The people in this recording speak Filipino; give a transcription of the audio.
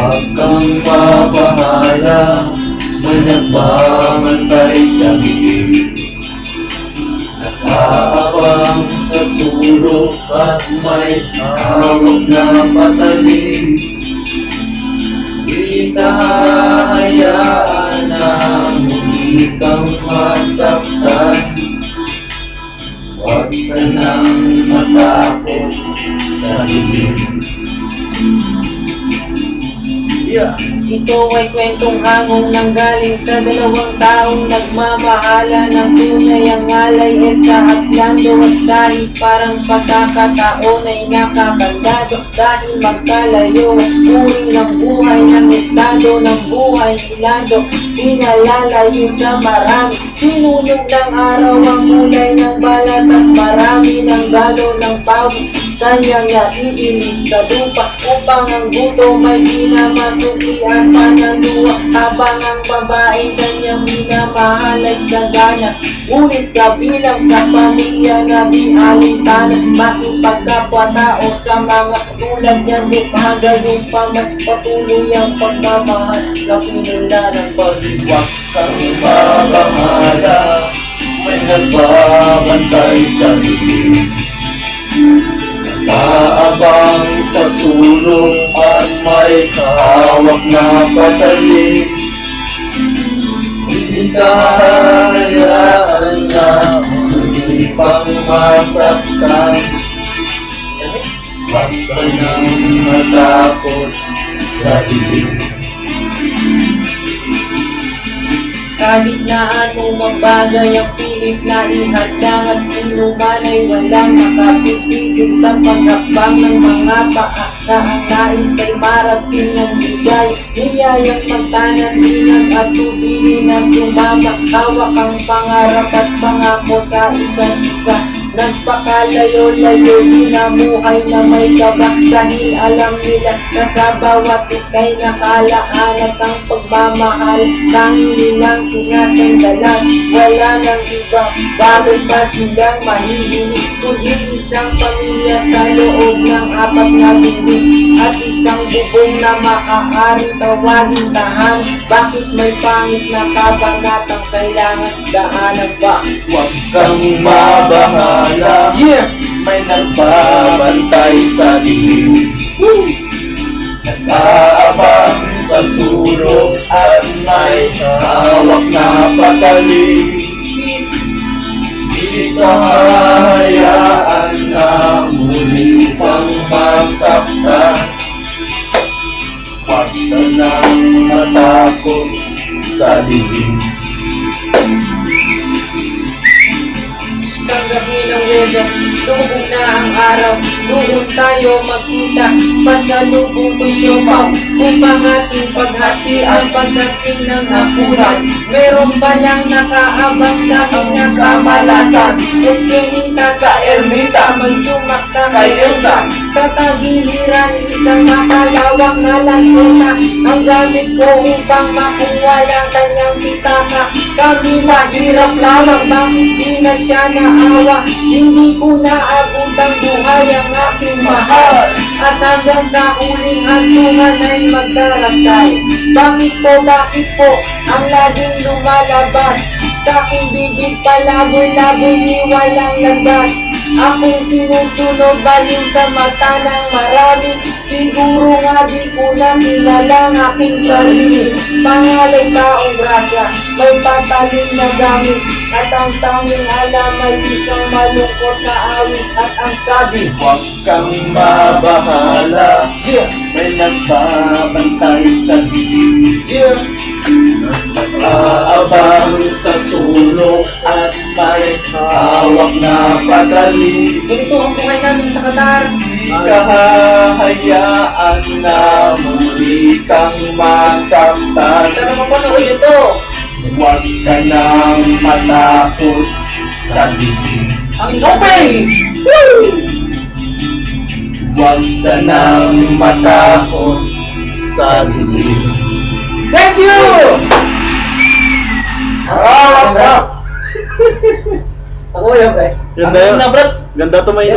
Huwag kang mabahala, may nagbabantay sa bibig. Nakaabang sa sulok at may hawak na patalim. Di ka hahayaan na muli kang masaktan. Huwag ka nang matakot sa dilim. Ito ay kwentong hangong nanggaling sa dalawang taong nagmamahala ng tunay. Ang alay ay sa Atlando at dahil parang pagkakataon ay nakakandado. Dahil magkalayo at uri ng buhay ng estado ng buhay ni Lando, pinalalayo sa marami. Sinunog ng araw ang kulay ng balat at marami ng galo ng pawis. Kanyang naiinig sa lupa upang ang gutom ay pinamasukian panaluwa. Habang ang babaeng kanyang minamahal ay sagana, ngunit kabilang sa pamilya na di alintana. Makipagkapwa-tao sa mga tulad niya, magayong patuloy ang pagmamahal na pinula ng pag-ibig. Huwag kang mabahala, may nagbabantay sa bibig. Nakaabang sa sulong at may hawak na patalim. Hindi ka hahayaan na muli pang masaktan. Huwag ka nang matakot sa dilim. Kahit na anumang bagay ang pilit na ihadlang at sino man ay walang makapipigil sa paghakbang ng mga paa na ang nais ay marating ang bigay. Niyayang magtanandinan at tubili na sumama. Hawak ang pangarap at pangako sa isa't isa. Nagpakalayo-layo, dinamuhay na may kabak. Dahil alam nila na sa bawat isa'y nakalaan at ang pagmamahal tanging nilang sinasandalan. Wala nang iba, bakit pa silang mahihinig? Kundi isang pamilya sa loob ng apat na bibig at isang bubong na maaaring tawagin tahanan. Bakit may pangit na kabanatang kailangan daanan ba? Huwag kang mabahala, may nagbabantay sa dilim. Nag-aabang sa sulok at may hawak na patalim. Di ka hahayaan na muli pang masaktan. Huwag ka nang matakot sa dilim. Isang gabi ng Webes, lubog na ang araw. Doon tayo magkita, pasalubong ko siopaw upang ating paghati ang pagdating ng hapunan. Meron ba niyang nakaabang sa aking nakamalasan? Eskinita sa ermita, may sumaksa kay Elsa. Sa tagiliran, isang makalawang na lanseta ang gamit ko upang makuha ang kanyang pitaka. Kami mahirap lamang, bakit di na siya naawa? Hindi ko naabot ang buhay ang aking mahal, at hanggang sa huling hantungan ay magdarasal. Bakit po ang laging lumalabas sa aking bibig? Palaboy-laboy ni walang landas. Akong sinusunog baliw sa mata ng marami. Siguro nga di ko na kilala ang aking sarili. Pangalay taong grasya, may patalim na gamit, at ang tanging alam ay isang malungkot na awit. At ang sabi, huwag kang mabahala, may nagbabantay sa bibig. Nag-aabang sa sulok at may hawak na patalim. ganito ang buhay namin sa Qatar. Di ka hahayaan na muli kang masaktan. Sana mapanood ito. Huwag ka nang matakot sa dilim. Ang okay! Huwag ka nang matakot sa dilim. Thank you! Salamat, bro! Ako yan, pre. Ganda yun. Ang ganda, bro. Ganda to may